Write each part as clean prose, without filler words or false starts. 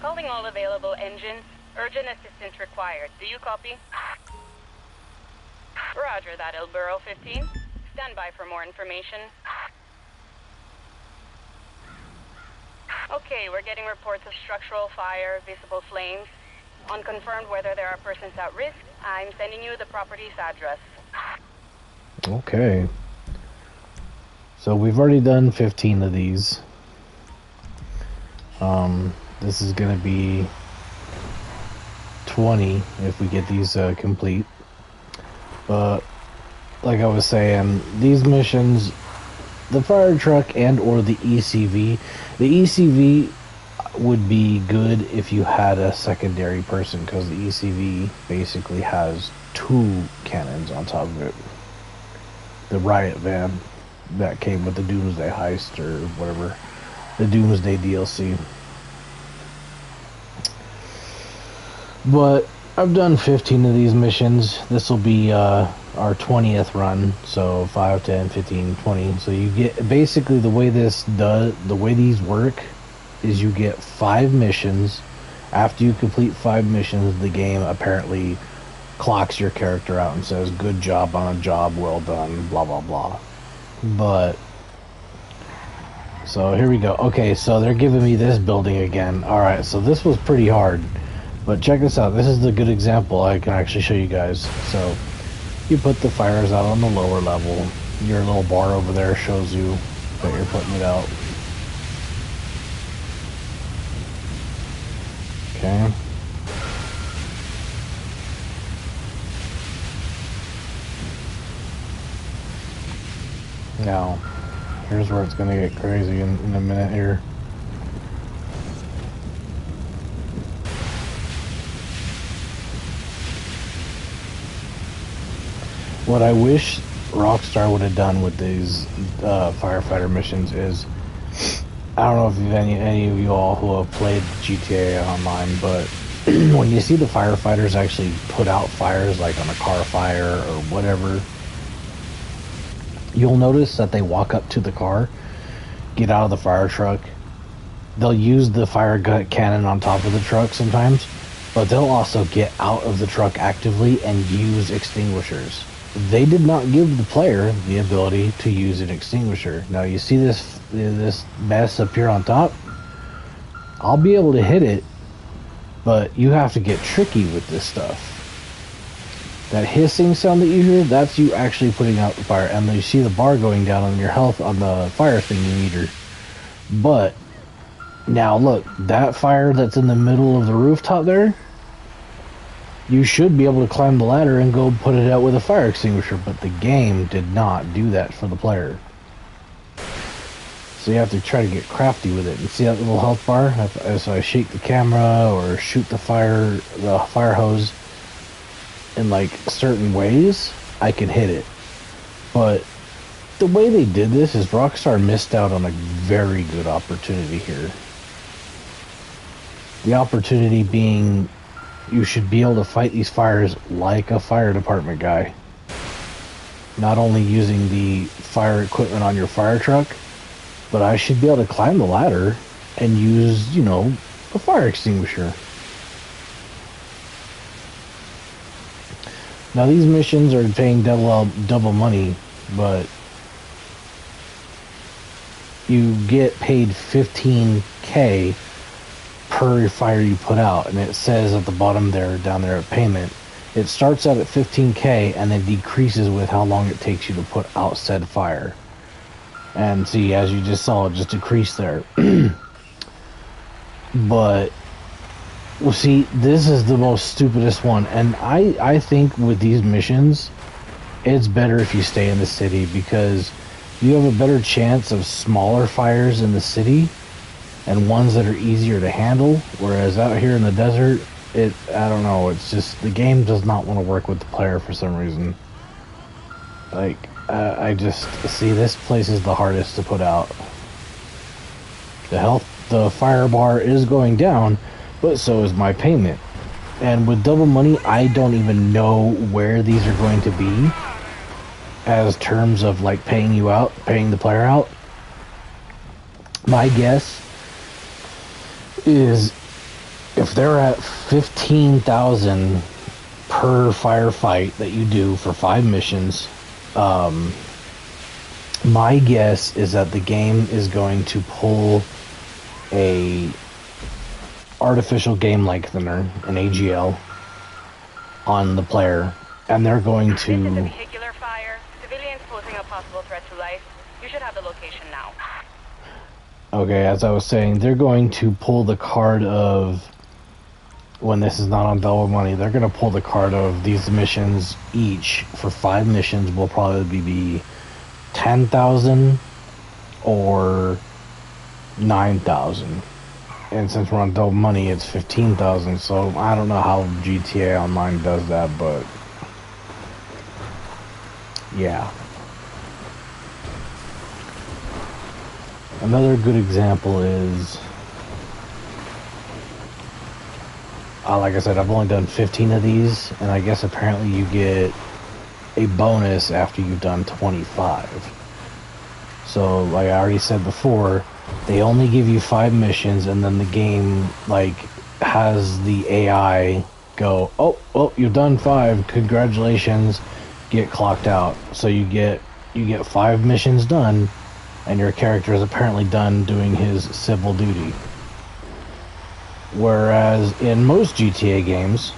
Calling all available engines. Urgent assistance required. Do you copy? Roger that, Elburo 15. Stand by for more information. Okay, we're getting reports of structural fire, visible flames. Unconfirmed whether there are persons at risk. I'm sending you the property's address. Okay. So we've already done 15 of these. This is gonna be 20 if we get these complete. But like I was saying, these missions, the fire truck and or the ECV would be good if you had a secondary person, because the ECV basically has 2 cannons on top of it. The riot van that came with the Doomsday heist or whatever, the Doomsday DLC. But I've done 15 of these missions. This will be our 20th run, so 5, 10, 15, 20. So you get basically the way these work is you get 5 missions. After you complete 5 missions, the game apparently clocks your character out and says good job on a job well done, blah blah blah. But so here we go. Okay, so they're giving me this building again. Alright, so this was pretty hard, but check this out. This is the good example I can actually show you guys. So you put the fires out on the lower level. Your little bar over there shows you that you're putting it out. Okay. Now, here's where it's going to get crazy in a minute here. What I wish Rockstar would have done with these firefighter missions is, I don't know if any of you all who have played GTA Online, but when you see the firefighters actually put out fires, like on a car fire or whatever, you'll notice that they walk up to the car, get out of the fire truck. They'll use the fire gun cannon on top of the truck sometimes, but they'll also get out of the truck actively and use extinguishers. They did not give the player the ability to use an extinguisher. Now you see this mess up here on top? I'll be able to hit it, but you have to get tricky with this stuff. That hissing sound that you hear, that's you actually putting out the fire. And you see the bar going down on your health on the fire thingy meter. But now look, that fire that's in the middle of the rooftop there, you should be able to climb the ladder and go put it out with a fire extinguisher, but the game did not do that for the player. So you have to try to get crafty with it. And see that little health bar? As I shake the camera or shoot the fire hose in like certain ways, I can hit it. But the way they did this is Rockstar missed out on a very good opportunity here. The opportunity being, you should be able to fight these fires like a fire department guy. Not only using the fire equipment on your fire truck, but I should be able to climb the ladder and use, you know, a fire extinguisher. Now these missions are paying double money, but you get paid 15K per fire you put out, and it says at the bottom there, down there at payment, it starts out at 15K and then decreases with how long it takes you to put out said fire. And see, as you just saw, it just decreased there. But well, see, this is the most stupidest one, and I think with these missions, it's better if you stay in the city, because you have a better chance of smaller fires in the city and ones that are easier to handle, whereas out here in the desert, I don't know, it's just, the game does not want to work with the player for some reason. Like, I just, see, this place is the hardest to put out. The fire bar is going down, but so is my payment. And with double money, I don't even know where these are going to be as terms of like paying you out, paying the player out. My guess is if they're at 15,000 per firefight that you do for 5 missions, my guess is that the game is going to pull a artificial game lengthener, an AGL, on the player, and they're going to... This is a vehicular fire. Civilians posing a possible threat to life. You should have the location now. Okay, as I was saying, they're going to pull the card of... When this is not on double money, they're going to pull the card of these missions each for 5 missions will probably be 10,000 or 9,000. And since we're on double money, it's 15,000. So I don't know how GTA Online does that, but yeah. Another good example is, like I said, I've only done 15 of these, and I guess apparently you get a bonus after you've done 25. So, like I already said before, they only give you 5 missions, and then the game, like, has the AI go, oh, well, you've done 5, congratulations, get clocked out. So you get 5 missions done, and your character is apparently done doing his civil duty. Whereas in most GTA games,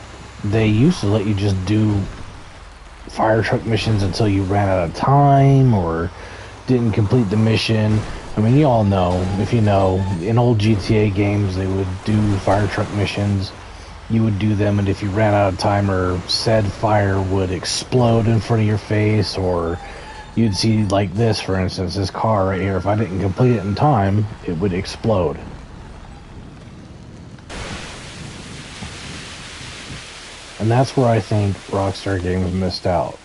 they used to let you just do fire truck missions until you ran out of time or didn't complete the mission. I mean, you all know, if you know, in old GTA games, they would do fire truck missions. You would do them, and if you ran out of time or said fire would explode in front of your face, or you'd see, like this, for instance, this car right here, if I didn't complete it in time, it would explode. And that's where I think Rockstar Games missed out.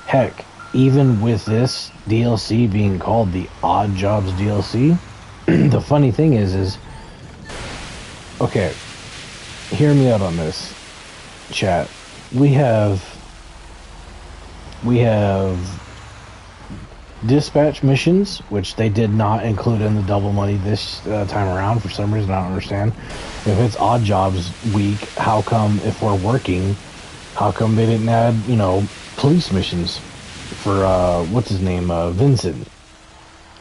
Heck, even with this DLC being called the Oddjobs DLC, the funny thing is, okay, hear me out on this, chat. We have dispatch missions, which they did not include in the double money this time around for some reason. I don't understand. If it's odd jobs week, how come if we're working, how come they didn't add, you know, police missions for what's his name, Vincent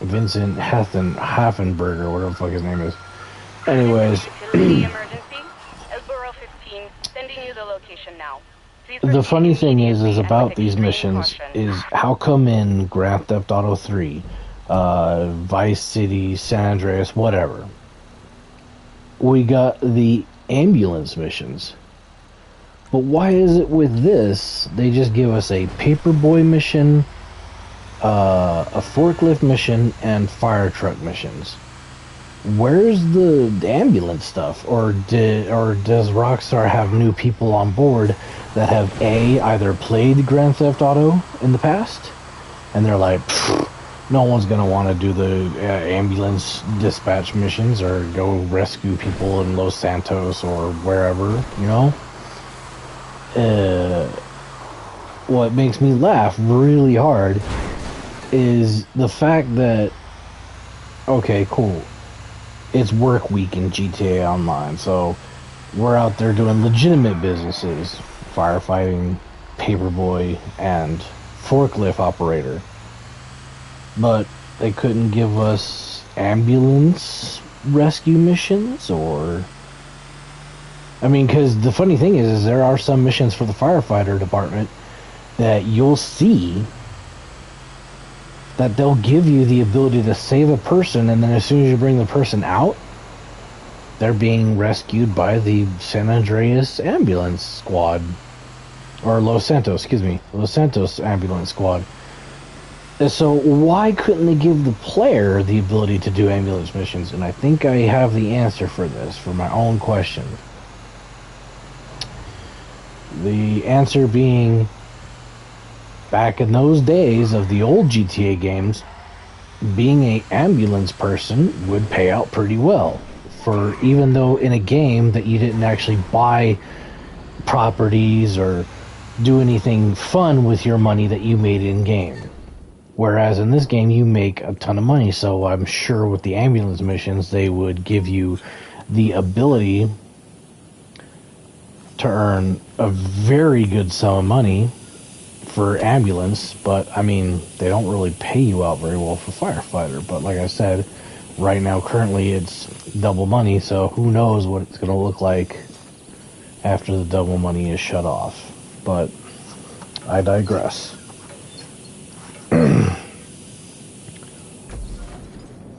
Haffenberger, whatever the fuck his name is. Anyways, the funny thing is about these missions is how come in Grand Theft Auto 3, Vice City, San Andreas, whatever, we got the ambulance missions, but why is it with this they just give us a paperboy mission, a forklift mission, and fire truck missions? Where's the ambulance stuff? Or does Rockstar have new people on board that have either played Grand Theft Auto in the past, and they're like, no one's gonna want to do the ambulance dispatch missions or go rescue people in Los Santos or wherever, you know? What makes me laugh really hard is the fact that, okay, cool, it's work week in GTA Online, so we're out there doing legitimate businesses, firefighting, paperboy, and forklift operator. But they couldn't give us ambulance rescue missions, or... I mean, because the funny thing is there are some missions for the firefighter department that you'll see that they'll give you the ability to save a person, and then as soon as you bring the person out, they're being rescued by the San Andreas ambulance squad. Or Los Santos, excuse me. Los Santos ambulance squad. And so why couldn't they give the player the ability to do ambulance missions? And I think I have the answer for this, for my own question. The answer being, back in those days of the old GTA games, being an ambulance person would pay out pretty well. For even though in a game that you didn't actually buy properties or do anything fun with your money that you made in game. Whereas in this game you make a ton of money, so I'm sure with the ambulance missions they would give you the ability to earn a very good sum of money for ambulance, but I mean, they don't really pay you out very well for firefighter. But like I said, right now, currently, it's double money, so who knows what it's going to look like after the double money is shut off. But I digress.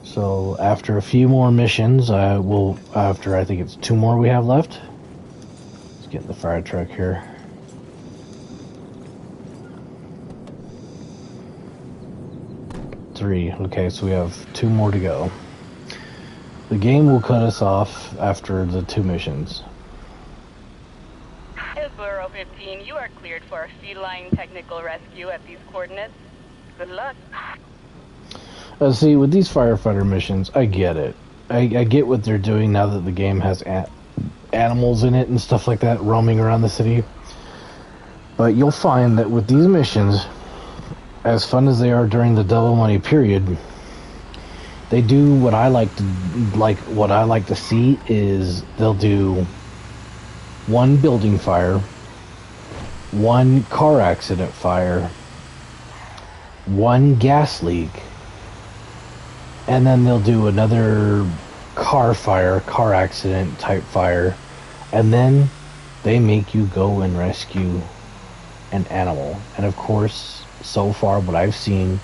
So after a few more missions, after I think it's 2 more we have left. Let's get in the fire truck here. Three. Okay, so we have 2 more to go. The game will cut us off after the 2 missions. Hillsborough 15, you are cleared for a feline technical rescue at these coordinates. Good luck. See, with these firefighter missions, I get it. I get what they're doing now that the game has animals in it and stuff like that roaming around the city. But you'll find that with these missions, as fun as they are during the double money period, they do what I like to see is they'll do 1 building fire, 1 car accident fire, 1 gas leak, and then they'll do another car accident type fire, and then they make you go and rescue an animal. And of course, so far what I've seen,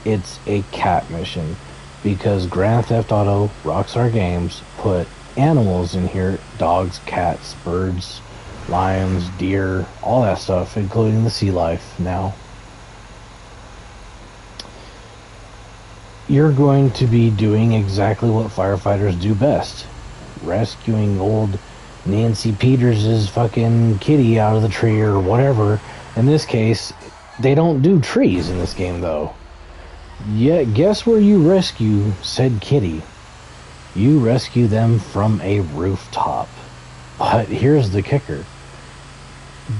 it's a cat mission, because Grand Theft Auto Rockstar Games put animals in here: dogs, cats, birds, lions, deer, all that stuff, including the sea life now. You're going to be doing exactly what firefighters do best: rescuing old Nancy Peters' fucking kitty out of the tree or whatever. In this case, they don't do trees in this game, though. Yeah, guess where you rescue said kitty? You rescue them from a rooftop. But here's the kicker.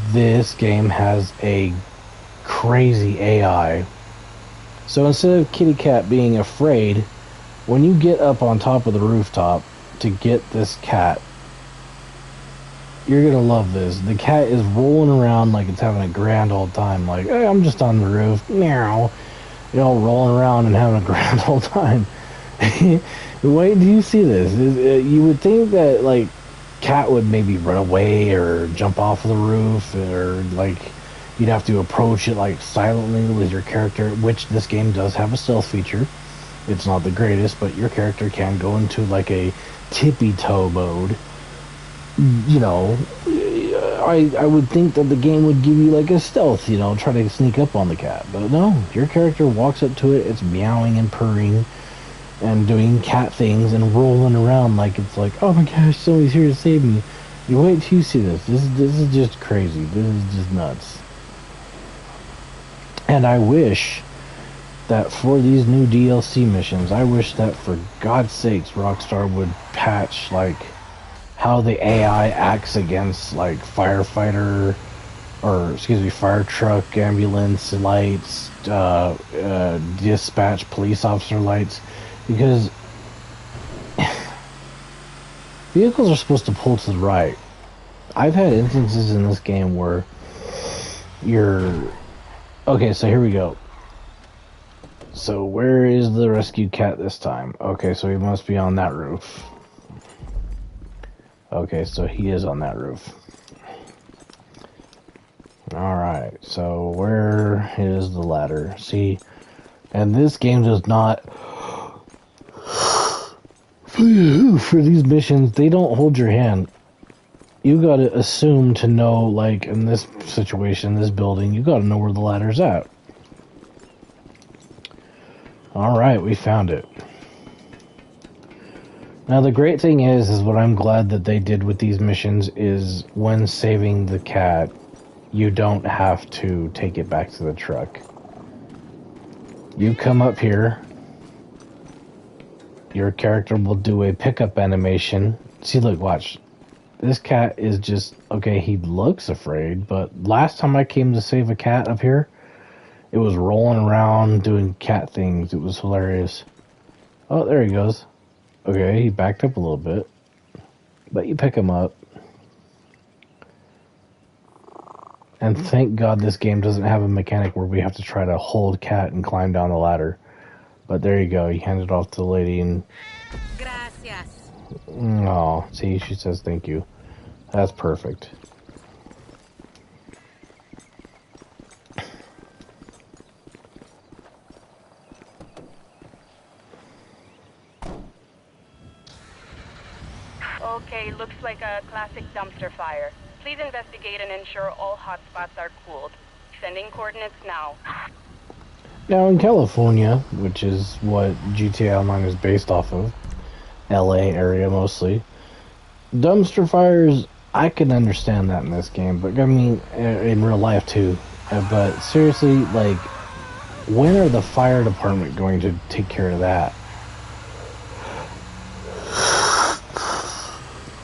This game has a crazy AI. So instead of kitty cat being afraid, when you get up on top of the rooftop to get this cat, you're gonna love this. The cat is rolling around like it's having a grand old time. Like, hey, I'm just on the roof. Meow. You know, rolling around and having a grand old time. Wait, do you see this? You would think that, like, cat would maybe run away or jump off of the roof, or, like, you'd have to approach it, like, silently with your character, which this game does have a stealth feature. It's not the greatest, but your character can go into, like, a tippy-toe mode. You know, I would think that the game would give you, like, a stealth, you know, try to sneak up on the cat. But no, your character walks up to it, it's meowing and purring and doing cat things and rolling around like it's like, oh my gosh, somebody's here to save me. You wait till you see this. This is just crazy. This is just nuts. And I wish that for these new DLC missions, I wish that for God's sakes Rockstar would patch, like, how the AI acts against, like, fire truck, ambulance lights, dispatch, police officer lights, because vehicles are supposed to pull to the right. I've had instances in this game where okay, so here we go. So where is the rescue cat this time? Okay, so he must be on that roof. Okay, so he is on that roof. Alright, so where is the ladder? See, and this game does not... For these missions, they don't hold your hand. You gotta assume to know, like, in this situation, this building, you gotta know where the ladder's at. Alright, we found it. Now, the great thing is what I'm glad that they did with these missions is when saving the cat, you don't have to take it back to the truck. You come up here, your character will do a pickup animation. See, look, watch. This cat is just, okay, he looks afraid, but last time I came to save a cat up here, it was rolling around doing cat things. It was hilarious. Oh, there he goes. Okay, he backed up a little bit, but you pick him up. And thank God this game doesn't have a mechanic where we have to try to hold cat and climb down the ladder. But there you go. You hand it off to the lady and... Gracias. Oh, see, she says thank you. That's perfect. Okay, looks like a classic dumpster fire. Please investigate and ensure all hotspots are cooled. Sending coordinates now. Now in California, which is what GTA Online is based off of, LA area mostly, dumpster fires, I can understand that in this game, but I mean, in real life too. But seriously, like, when are the fire department going to take care of that?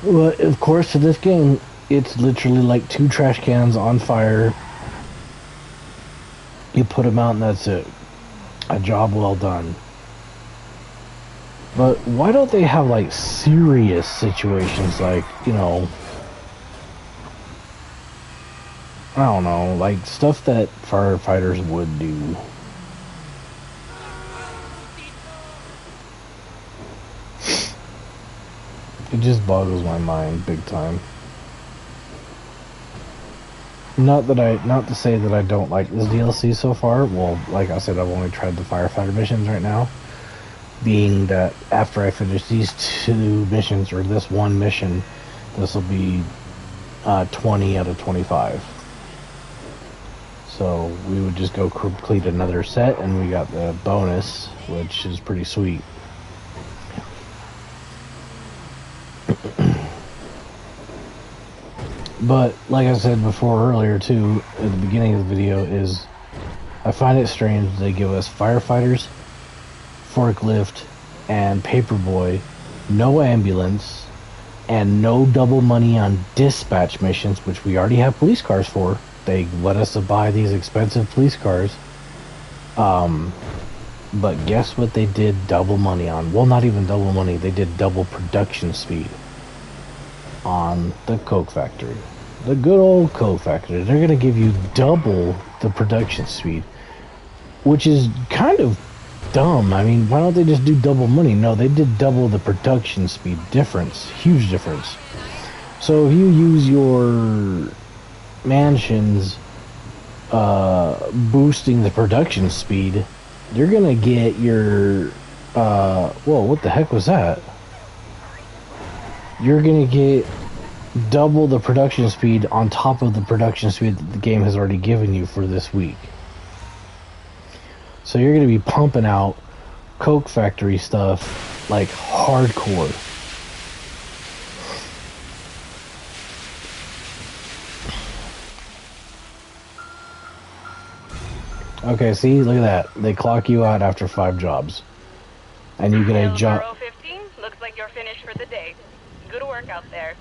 Well, of course, in this game, it's literally like 2 trash cans on fire. You put them out and that's it. A job well done. But why don't they have like serious situations like, you know, I don't know, like stuff that firefighters would do. It just boggles my mind big time. Not to say that I don't like this DLC so far. Well, like I said, I've only tried the firefighter missions right now. Being that after I finish these 2 missions, or this 1 mission, this will be 20 out of 25. So we would just go complete another set, and we got the bonus, which is pretty sweet. But like I said before earlier too, at the beginning of the video, is I find it strange they give us firefighters, forklift, and paperboy, no ambulance, and no double money on dispatch missions, which we already have police cars for. They let us buy these expensive police cars. But guess what they did double money on? Well, not even double money, they did double production speed on the Coke factory. The good old Coke factory. They're going to give you double the production speed, which is kind of dumb. I mean, why don't they just do double money? No, they did double the production speed. Difference. Huge difference. So if you use your mansions boosting the production speed, you're going to get your... whoa, what the heck was that? You're going to get double the production speed on top of the production speed that the game has already given you for this week. So you're going to be pumping out Coke factory stuff like hardcore. Okay, see, look at that. They clock you out after 5 jobs. And you get a job. 15, looks like you're finished for the day. Good work out there.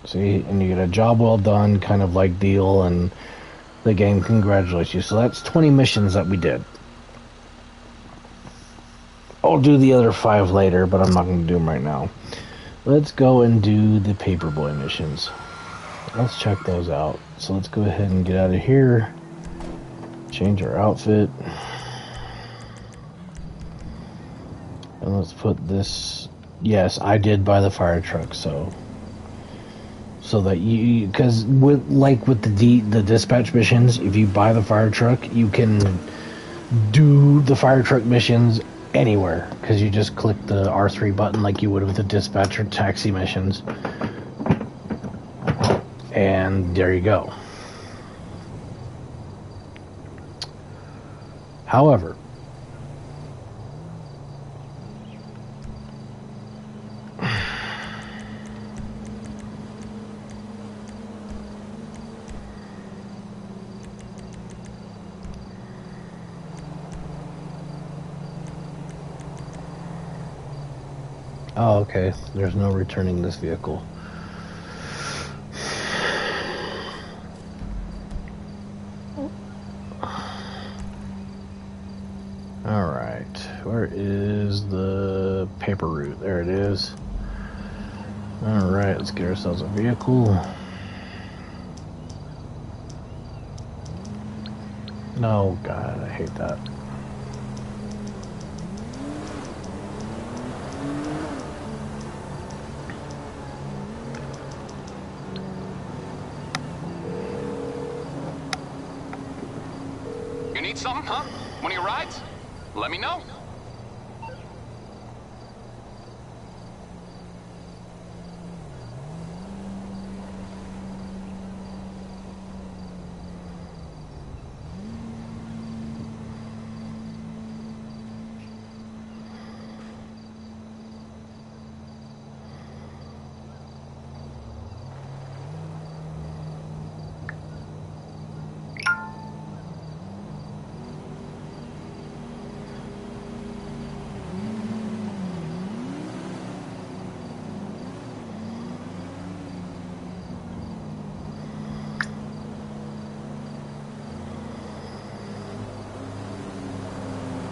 See, and you get a job well done kind of like deal, and the game congratulates you. So that's 20 missions that we did. I'll do the other 5 later, but I'm not going to do them right now. Let's go and do the paperboy missions. Let's check those out. So let's go ahead and get out of here. Change our outfit. And let's put this... Yes, I did buy the fire truck, so that you, because with the dispatch missions, if you buy the fire truck, you can do the fire truck missions anywhere, because you just click the R3 button like you would with the dispatch or taxi missions, and there you go. However, oh, okay. There's no returning this vehicle. Alright. Where is the paper route? There it is. Alright, let's get ourselves a vehicle. No, God, I hate that. You need something, huh? One of your rides? Let me know.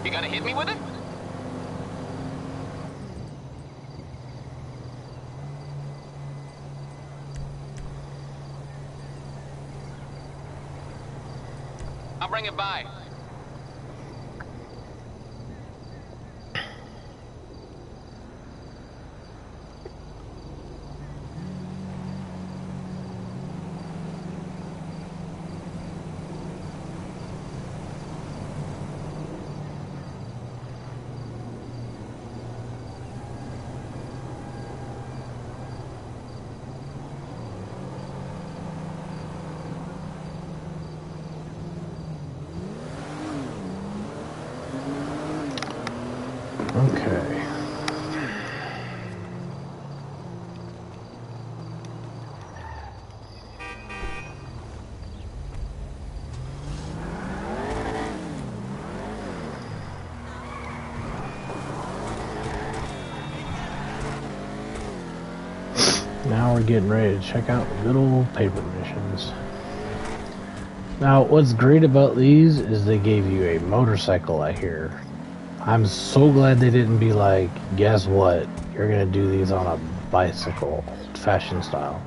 You gonna hit me with it? I'll bring it by. Okay. Now we're getting ready to check out good old paper missions. Now, what's great about these is they gave you a motorcycle, I hear. I'm so glad they didn't be like, guess what? You're gonna do these on a bicycle, old-fashioned style.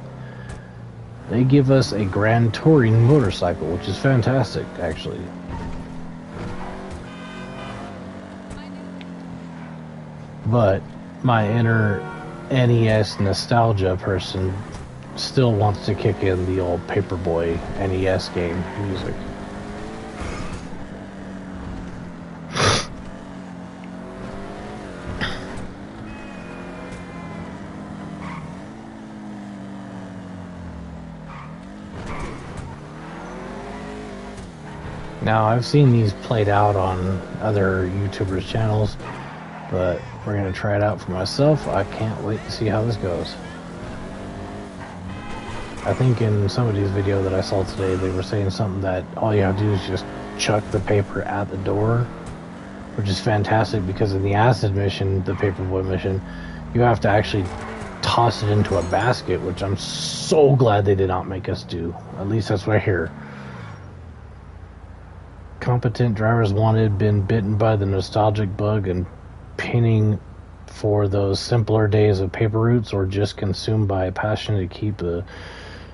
They give us a grand touring motorcycle, which is fantastic, actually. But my inner NES nostalgia person still wants to kick in the old Paperboy NES game music. Now, I've seen these played out on other YouTubers' channels, but we're going to try it out for myself. I can't wait to see how this goes. I think in somebody's video that I saw today, they were saying something that all you have to do is just chuck the paper at the door, which is fantastic because in the acid mission, the Paperboy mission, you have to actually toss it into a basket, which I'm so glad they did not make us do. At least that's what I hear. Competent drivers wanted, been bitten by the nostalgic bug and pinning for those simpler days of paper routes, or just consumed by a passion to keep the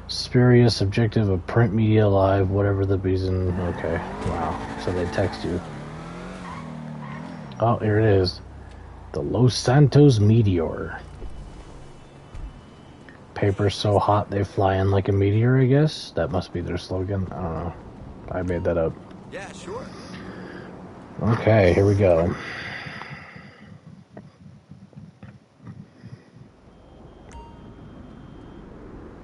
spurious objective of print media alive, whatever the reason. Okay, wow. So they text you. Oh, here it is. The Los Santos Meteor. Paper so hot they fly in like a meteor, I guess. That must be their slogan. I don't know. I made that up. Yeah, sure. Okay, here we go.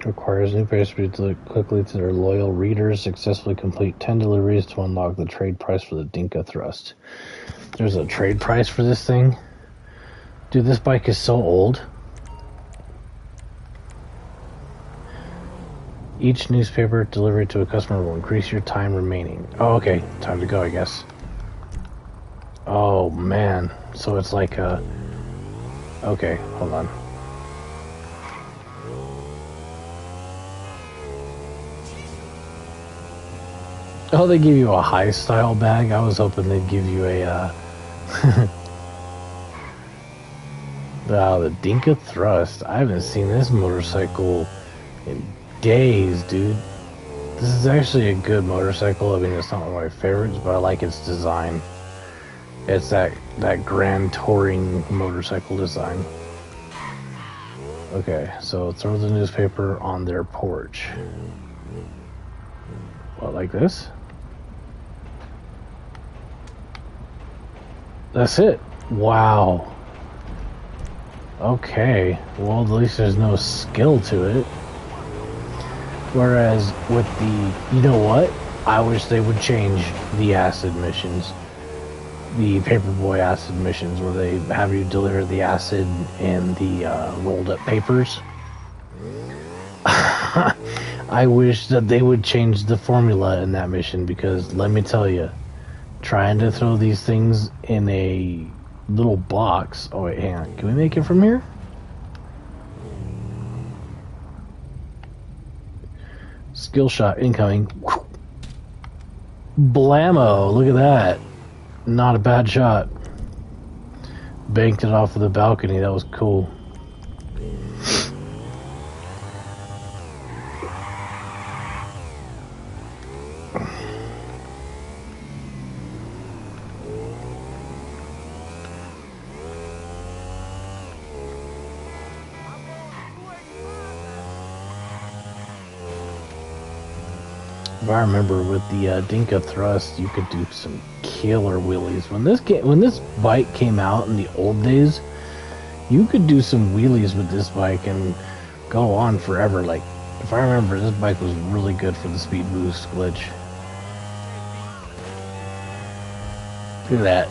Requires new players to deliver quickly to their loyal readers. Successfully complete 10 deliveries to unlock the trade price for the Dinka Thrust. There's a trade price for this thing? Dude, this bike is so old. Each newspaper delivered to a customer will increase your time remaining. Oh, okay. Time to go, I guess. Oh, man. So it's like a... Okay, hold on. Oh, they give you a high-style bag? I was hoping they'd give you a, Wow, the Dinka Thrust. I haven't seen this motorcycle in days, dude. The This is actually a good motorcycle. I mean, it's not one of my favorites, but I like its design. It's that grand touring motorcycle design. Okay, so throw the newspaper on their porch. What, like this? That's it. Wow. Okay. Well, at least there's no skill to it. Whereas with the, you know what? I wish they would change the acid missions. The Paperboy acid missions where they have you deliver the acid and the rolled up papers. I wish that they would change the formula in that mission, because let me tell you, trying to throw these things in a little box. Oh wait, hang on. Can we make it from here? Skill shot incoming. Blammo! Look at that. Not a bad shot. Banked it off of the balcony. That was cool. If I remember, with the Dinka thrust, you could do some killer wheelies. When this bike came out in the old days, you could do some wheelies with this bike and go on forever. Like, if I remember, this bike was really good for the speed boost glitch. Look at that.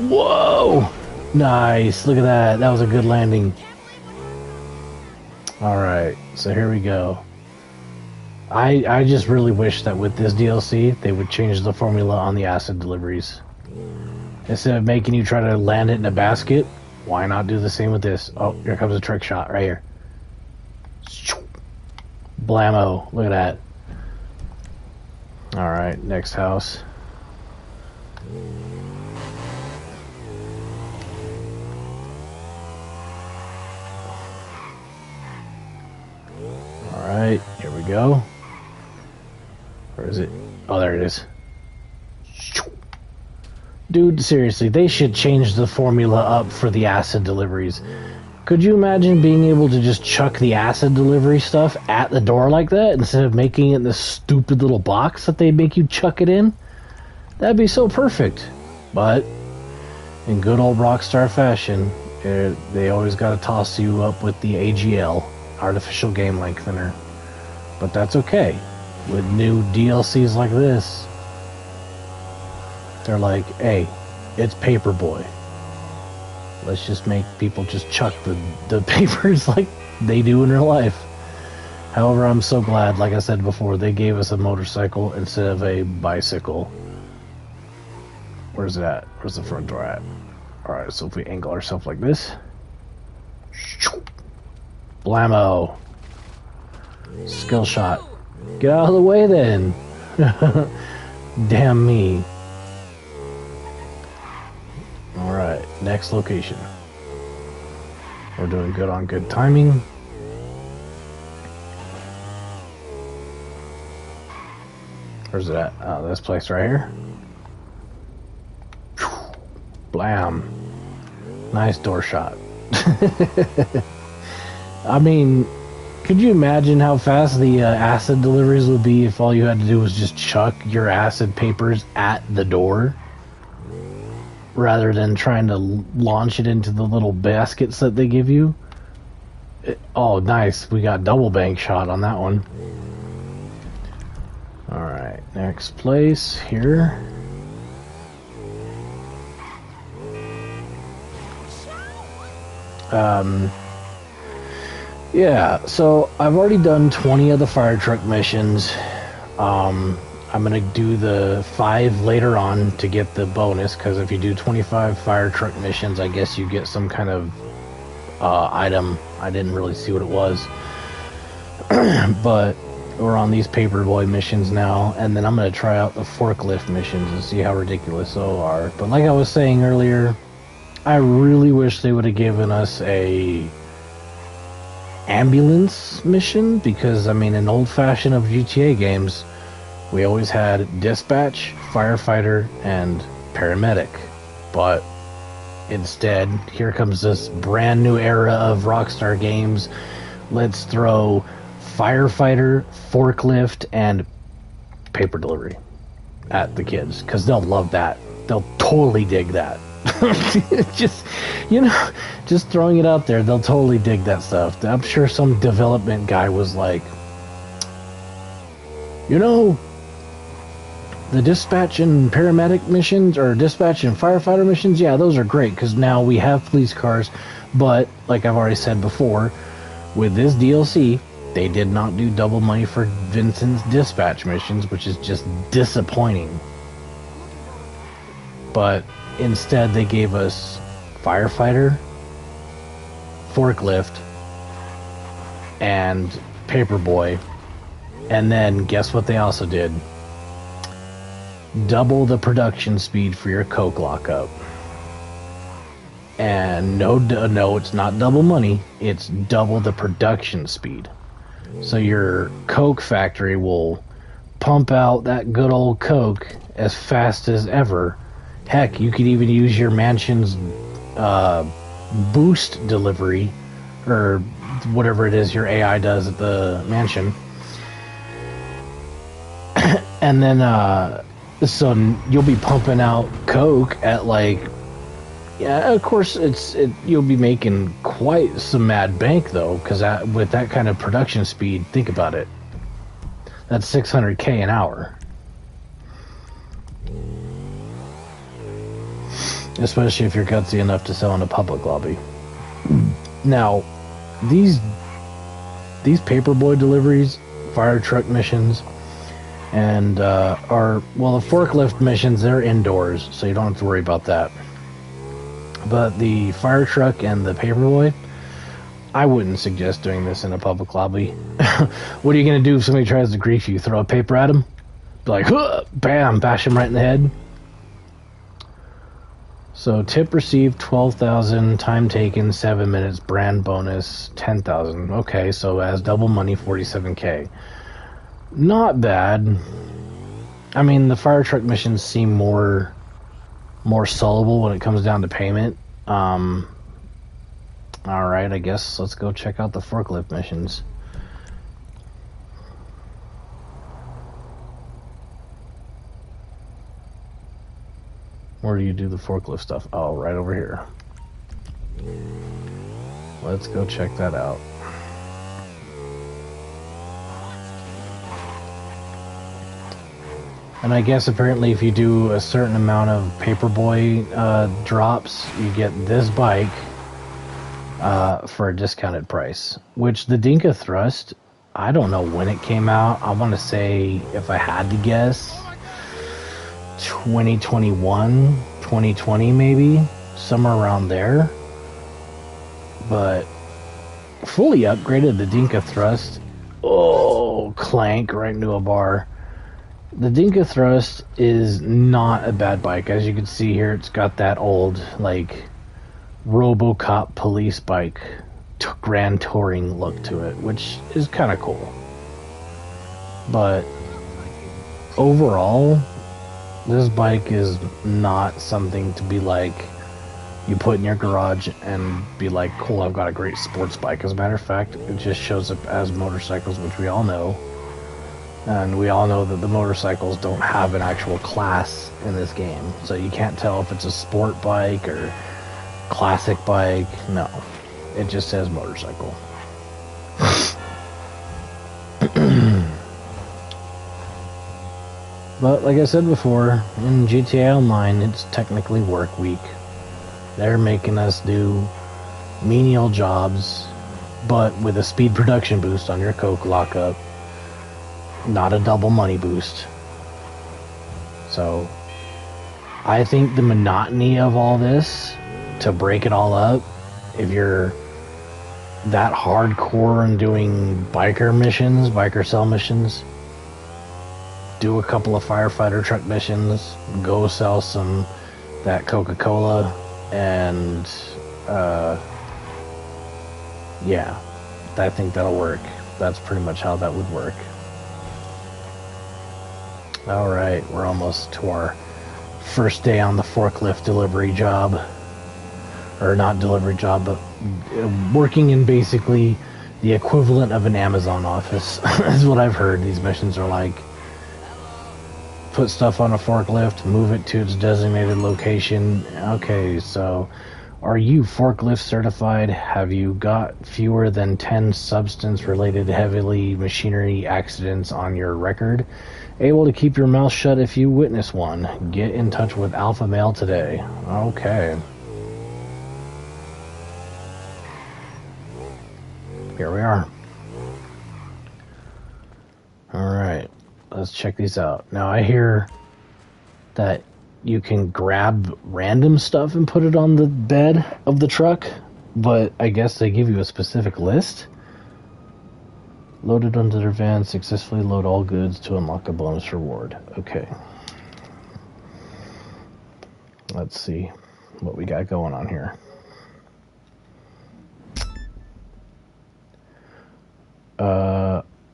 Whoa! Nice. Look at that. That was a good landing. Alright, so here we go. I just really wish that with this DLC, they would change the formula on the acid deliveries. Instead of making you try to land it in a basket, why not do the same with this? Oh, here comes a trick shot right here. Blammo. Look at that. Alright, next house. Alright, here we go. Where is it? Oh, there it is. Dude, seriously, they should change the formula up for the acid deliveries. Could you imagine being able to just chuck the acid delivery stuff at the door like that instead of making it in this stupid little box that they make you chuck it in? That'd be so perfect. But in good old Rockstar fashion, they always got to toss you up with the AGL, artificial game lengthener. But that's okay. With new DLCs like this, they're like, hey, it's Paperboy. Let's just make people just chuck the papers like they do in real life. However, I'm so glad, like I said before, they gave us a motorcycle instead of a bicycle. Where's it at? Where's the front door at? Alright, so if we angle ourselves like this. Blammo. Skill shot. Get out of the way then. Damn me. Alright, next location. We're doing good on good timing. Where's it at? Oh, this place right here. Blam. Nice door shot. I mean, could you imagine how fast the acid deliveries would be if all you had to do was just chuck your acid papers at the door? Rather than trying to launch it into the little baskets that they give you. Oh, nice. We got double bank shot on that one. Alright, next place here. Yeah, so I've already done 20 of the fire truck missions. I'm gonna do the 5 later on to get the bonus, because if you do 25 fire truck missions, I guess you get some kind of item. I didn't really see what it was. But we're on these Paperboy missions now, and then I'm gonna try out the forklift missions and see how ridiculous those are. But like I was saying earlier, I really wish they would have given us a ambulance mission, because I mean, in old-fashioned of GTA games, we always had dispatch, firefighter, and paramedic. But instead, here comes this brand new era of Rockstar games. Let's throw firefighter, forklift, and paper delivery at the kids, because they'll love that. They'll totally dig that. Just, you know, just throwing it out there, they'll totally dig that stuff. I'm sure some development guy was like, you know, the dispatch and paramedic missions, or dispatch and firefighter missions, yeah, those are great, because now we have police cars. But like I've already said before, with this DLC, they did not do double money for Vincent's dispatch missions, which is just disappointing. But instead, they gave us firefighter, forklift, and paperboy. And then, guess what they also did? Double the production speed for your coke lockup. And no, it's not double money. It's double the production speed. So your coke factory will pump out that good old coke as fast as ever. Heck, you could even use your mansion's boost delivery, or whatever it is your AI does at the mansion. And then, so you'll be pumping out coke at like, yeah, of course you'll be making quite some mad bank though, because with that kind of production speed, think about it. That's $600K an hour. Especially if you're gutsy enough to sell in a public lobby. Now, these paperboy deliveries, fire truck missions, and the forklift missions, they're indoors, so you don't have to worry about that. But the fire truck and the paperboy, I wouldn't suggest doing this in a public lobby. What are you going to do if somebody tries to grief you? Throw a paper at them? Be like, huh, bam, bash them right in the head. So tip received 12,000, time taken 7 minutes, brand bonus 10,000. Okay, so as double money 47K. Not bad. I mean, the fire truck missions seem more soluble when it comes down to payment. All right, I guess let's go check out the forklift missions. Where do you do the forklift stuff? Oh, right over here. Let's go check that out. And I guess apparently if you do a certain amount of paperboy drops, you get this bike for a discounted price. Which the Dinka Thrust, I don't know when it came out. I want to say, if I had to guess, 2021, 2020 maybe, somewhere around there. But fully upgraded, the Dinka Thrust, oh, clank right into a bar. The Dinka Thrust is not a bad bike. As you can see here, it's got that old like RoboCop police bike grand touring look to it, which is kind of cool. But overall, this bike is not something to be like you put in your garage and be like, cool, I've got a great sports bike. As a matter of fact, it just shows up as motorcycles, which we all know. And we all know that the motorcycles don't have an actual class in this game. So you can't tell if it's a sport bike or classic bike. No, it just says motorcycle. But like I said before, in GTA Online, it's technically work week. They're making us do menial jobs, but with a speed production boost on your coke lockup. Not a double money boost. So, I think the monotony of all this, to break it all up, if you're that hardcore in doing biker missions, biker cell missions, do a couple of firefighter truck missions, go sell some that Coca-Cola, and yeah, I think that'll work. That's pretty much how that would work. Alright, we're almost to our first day on the forklift delivery job. Or not delivery job, but working in basically the equivalent of an Amazon office. Is what I've heard. These missions are like, put stuff on a forklift, move it to its designated location. Okay, so are you forklift certified? Have you got fewer than 10 substance-related heavily machinery accidents on your record? Able to keep your mouth shut if you witness one? Get in touch with Alpha Male today. Okay. Here we are. Alright, let's check these out. Now I hear that you can grab random stuff and put it on the bed of the truck, but I guess they give you a specific list. Loaded onto their van, successfully load all goods to unlock a bonus reward. Okay. Let's see what we got going on here.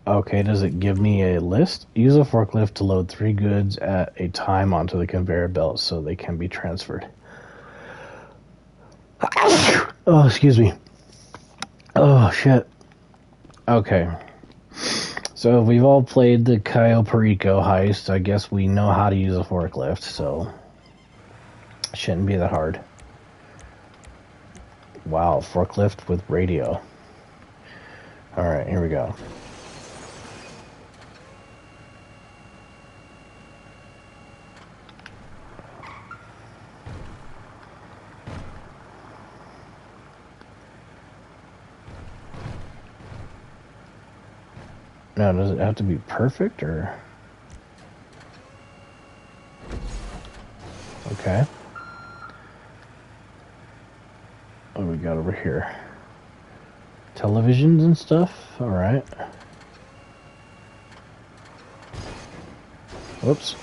Okay, does it give me a list? Use a forklift to load 3 goods at a time onto the conveyor belt so they can be transferred. Oh, excuse me. Oh, shit. Okay. So if we've all played the Cayo Perico heist, I guess we know how to use a forklift, so it shouldn't be that hard. Wow, forklift with radio. Alright, here we go. Now, does it have to be perfect, or? Okay. What do we got over here? Televisions and stuff? Alright. Whoops.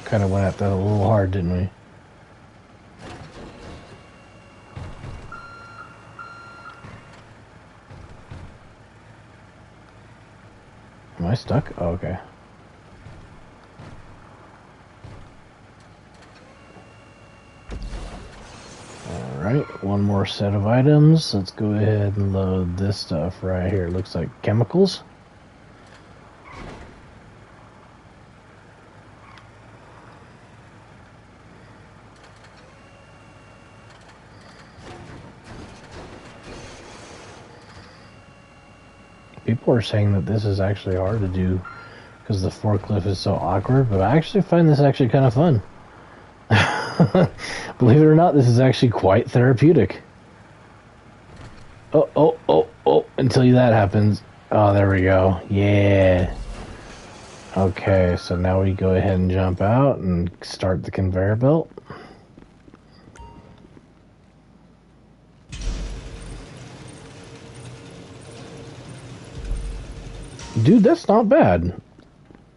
Kind of went at that a little hard, didn't we? Am I stuck? Oh, okay. Alright, one more set of items. Let's go ahead and load this stuff right here. Looks like chemicals. People are saying that this is actually hard to do because the forklift is so awkward, but I actually find this actually kind of fun. Believe it or not, this is actually quite therapeutic. Oh, until that happens. Oh, there we go. Yeah. Okay, so now we go ahead and jump out and start the conveyor belt. Dude, that's not bad.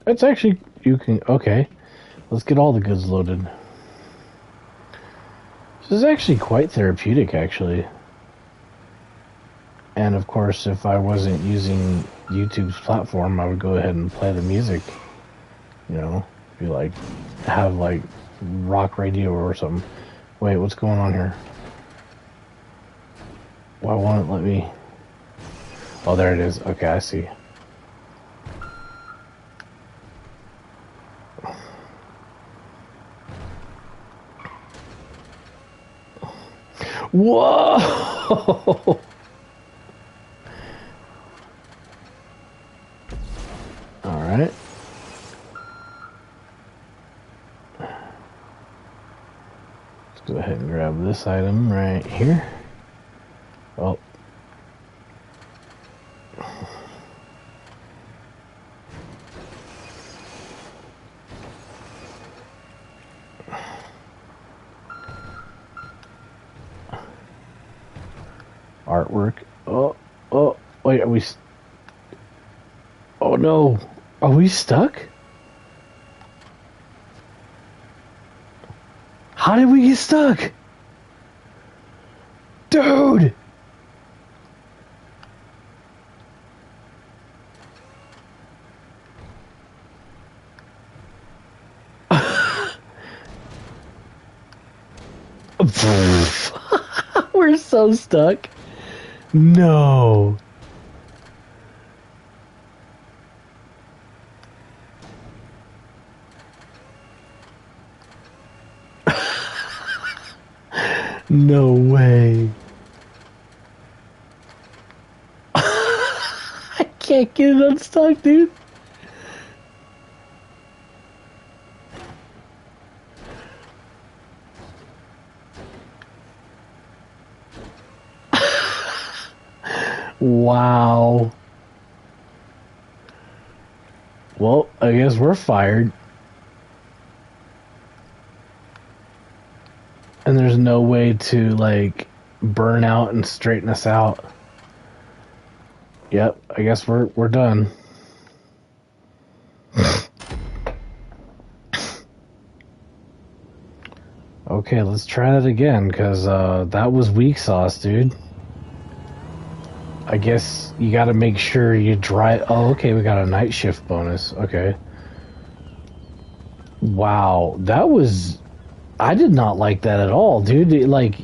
It's actually, you can, okay. Let's get all the goods loaded. This is actually quite therapeutic, actually. And of course, if I wasn't using YouTube's platform, I would go ahead and play the music. You know, be like, have like rock radio or something. Wait, what's going on here? Why won't it let me? Oh, there it is. Okay, I see. Whoa! Alright. Let's go ahead and grab this item right here. Oh. Artwork. Oh, wait, are we... Oh no, are we stuck? How did we get stuck? Dude! We're so stuck. No. No way. I can't get it unstuck, dude. Wow. Well, I guess we're fired. And there's no way to, like, burn out and straighten us out. Yep, I guess we're done. Okay, let's try that again, because that was weak sauce, dude. I guess you gotta make sure you dry... Oh, okay, we got a night shift bonus. Okay. Wow, that was... I did not like that at all, dude. Like,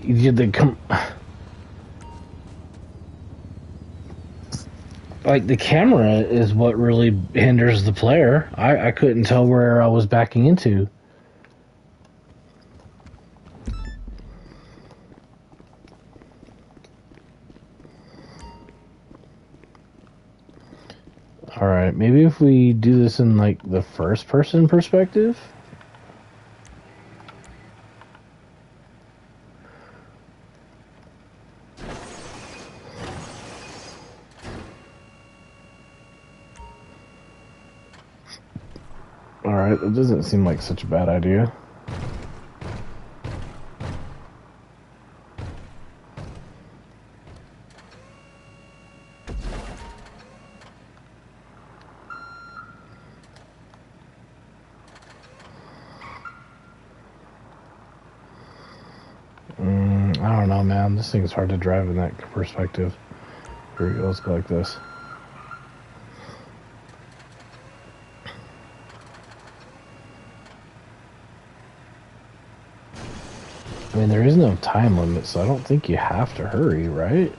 like, the camera is what really hinders the player. I couldn't tell where I was backing into. Alright, maybe if we do this in, like, the first-person perspective? Alright, that doesn't seem like such a bad idea. I don't know, man. This thing's hard to drive in that perspective. Here we go. Let's go like this. I mean, there is no time limit, so I don't think you have to hurry, right?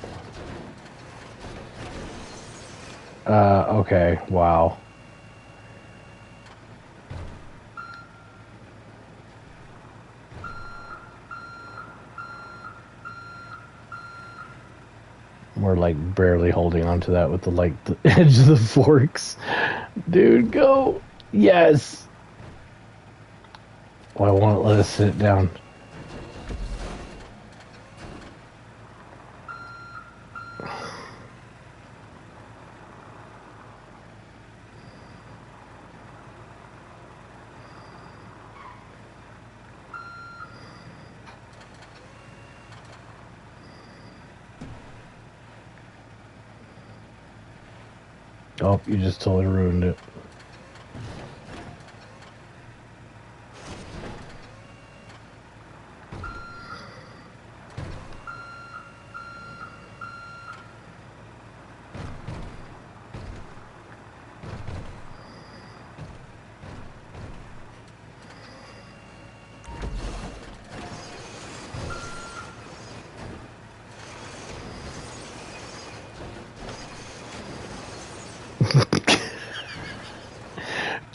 Okay. Wow. We're like barely holding onto that with the the edge of the forks. Dude, go. Yes. Well, I won't let us sit down. Oh, you just totally ruined it.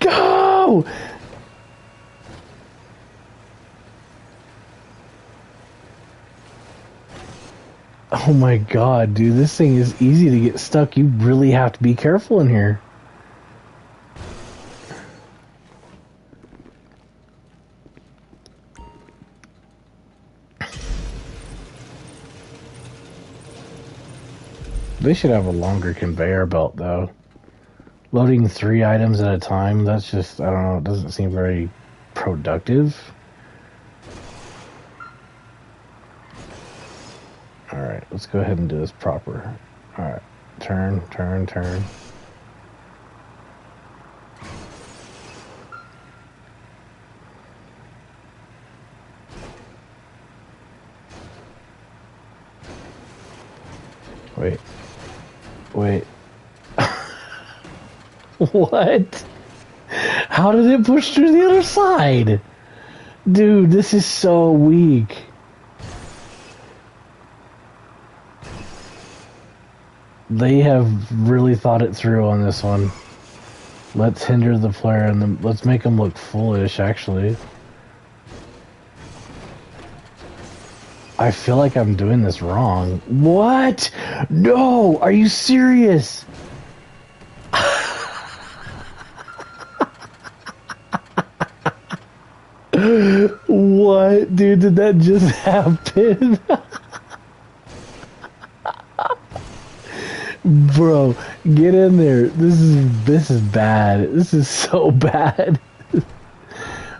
Go! Oh my god, dude, this thing is easy to get stuck. You really have to be careful in here. They should have a longer conveyor belt, though. Loading 3 items at a time, that's just, I don't know, it doesn't seem very productive. Alright, let's go ahead and do this proper. Alright, turn, turn, turn. Wait. Wait. What? How did it push through the other side? Dude, this is so weak. They have really thought it through on this one. Let's hinder the flare and let's make them look foolish, actually. I feel like I'm doing this wrong. What? No! Are you serious? What? Dude, did that just happen? Bro, get in there. This is bad. This is so bad.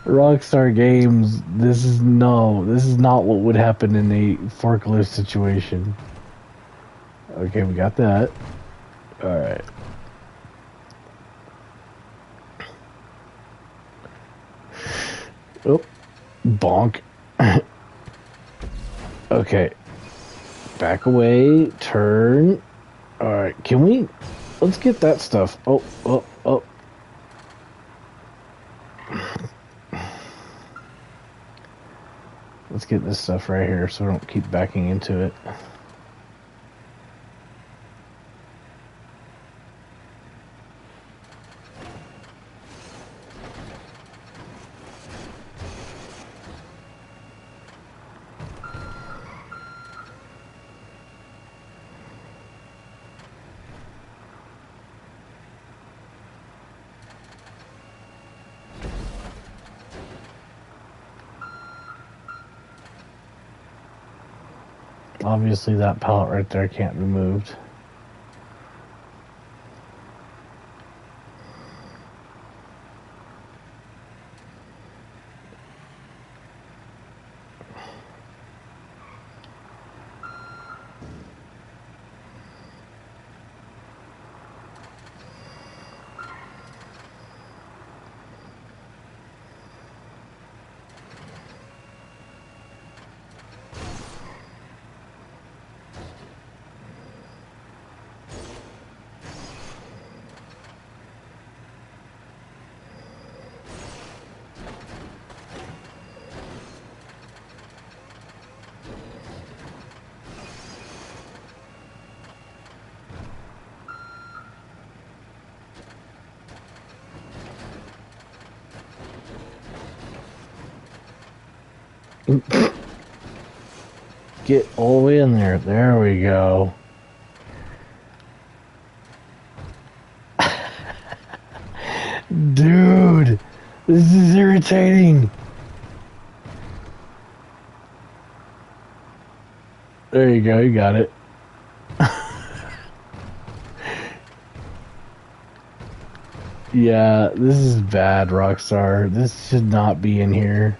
Rockstar Games, this is not what would happen in a forklift situation. Okay, we got that. Alright. Oh, bonk. Okay. Back away, turn. Alright, let's get that stuff. Oh. Let's get this stuff right here so we don't keep backing into it. Obviously that pallet right there can't be moved. Get all the way in there. There we go. Dude, this is irritating. There you go, you got it. Yeah, this is bad, Rockstar. This should not be in here.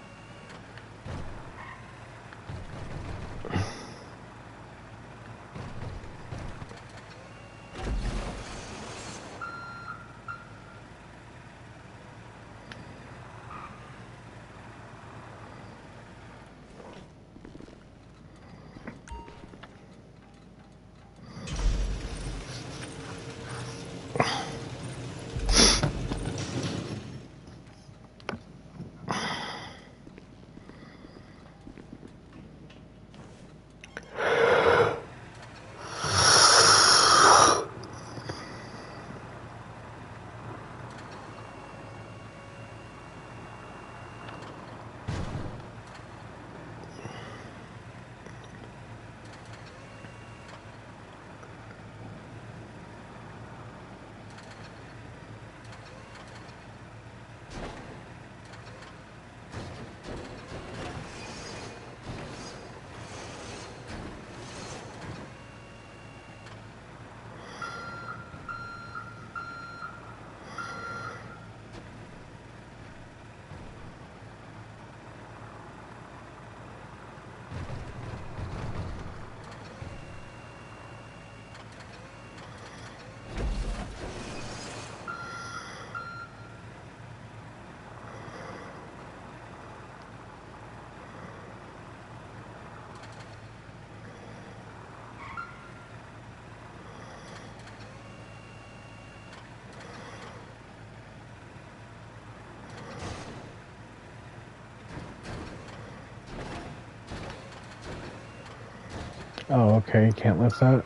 Oh, okay, can't lift that.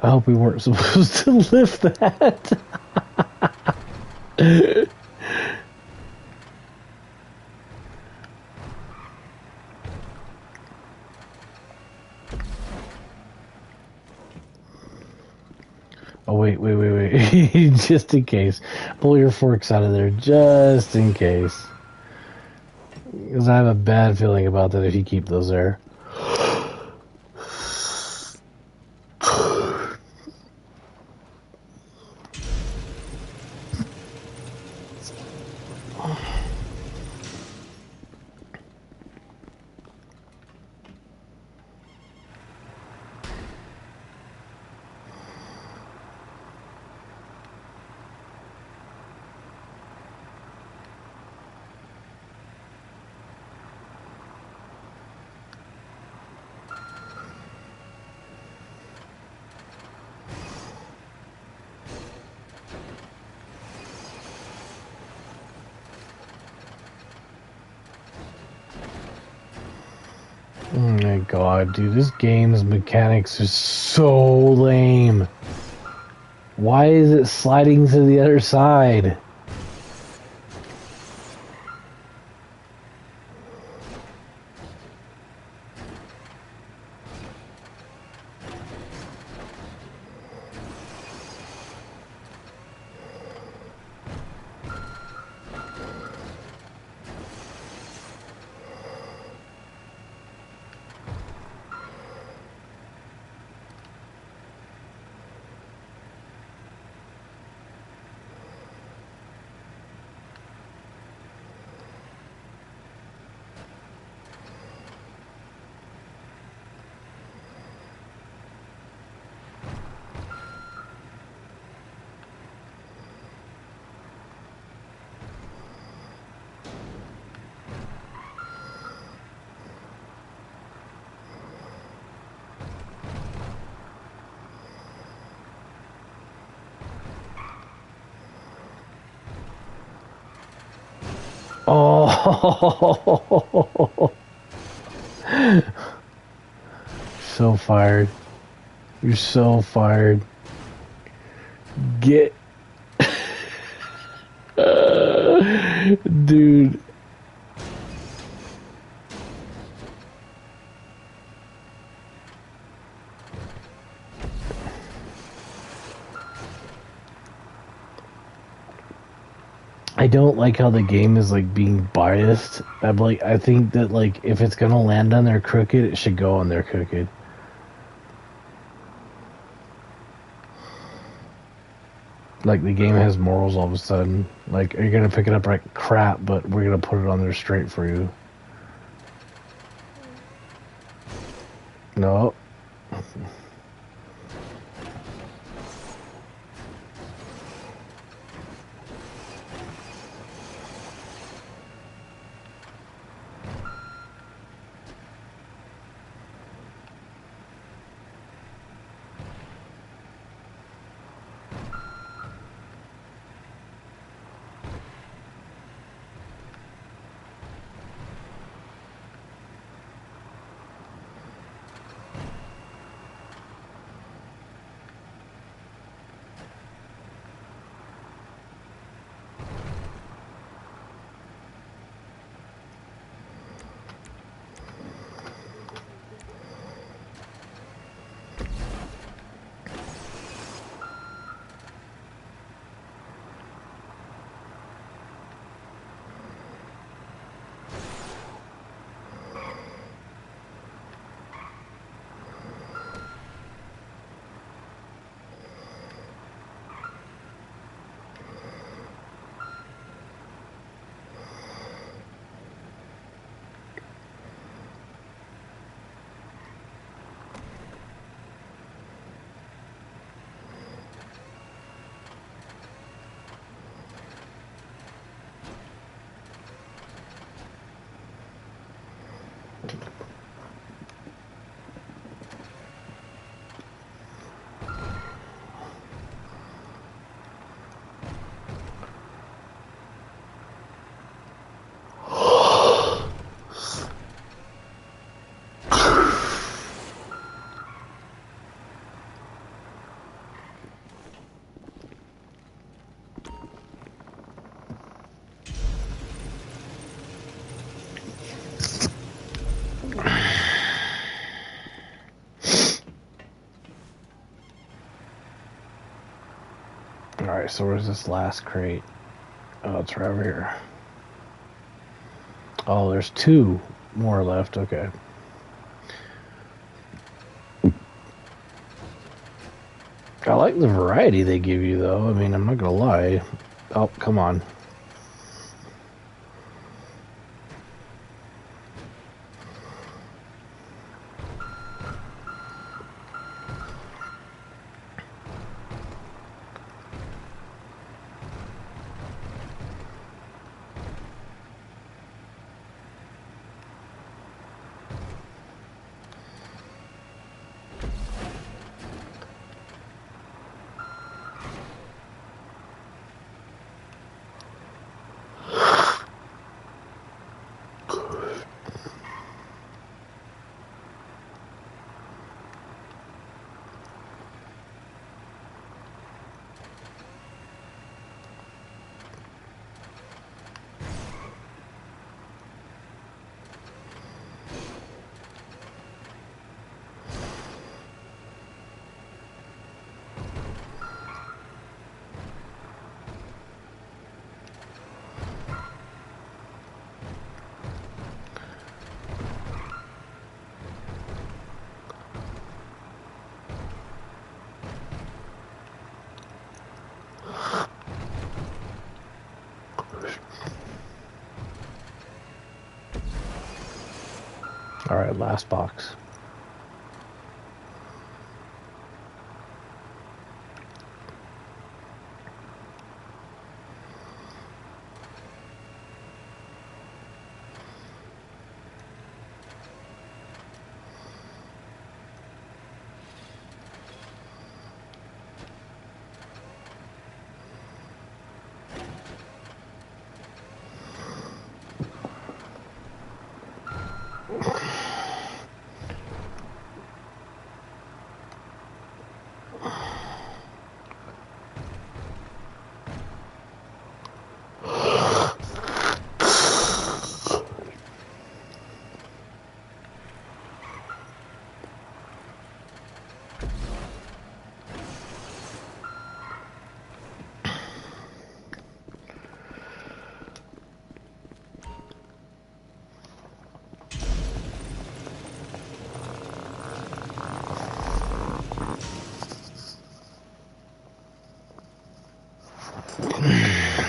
I hope we weren't supposed to lift that. Oh, wait. Just in case. Pull your forks out of there, just in case. Because I have a bad feeling about that if you keep those there. Oh my god, dude, this game's mechanics are so lame. Why is it sliding to the other side? Oh, so fired. You're so fired. Get. Dude. I don't like how the game is like being biased. I think that like if it's gonna land on their crooked, it should go on their crooked. Like the game has morals all of a sudden. Like, are you gonna pick it up like crap, but we're gonna put it on there straight for you? No. Alright, so where's this last crate? Oh, it's right over here. Oh, there's 2 more left. Okay. I like the variety they give you, though. I mean, I'm not gonna lie. Oh, come on. Alright, last box.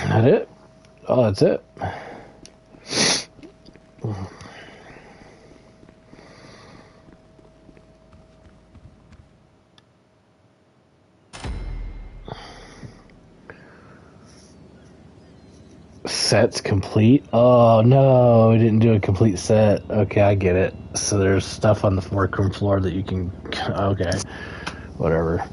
That it? Oh, that's it. Set's complete? Oh, no, we didn't do a complete set. Okay, I get it. So there's stuff on the workroom floor that you can... Okay, whatever.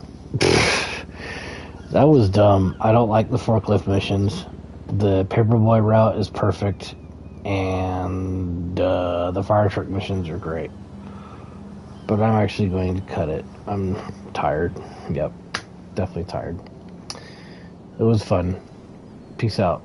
That was dumb. I don't like the forklift missions. The paperboy route is perfect, and the fire truck missions are great. But I'm actually going to cut it. I'm tired. Yep, definitely tired. It was fun. Peace out.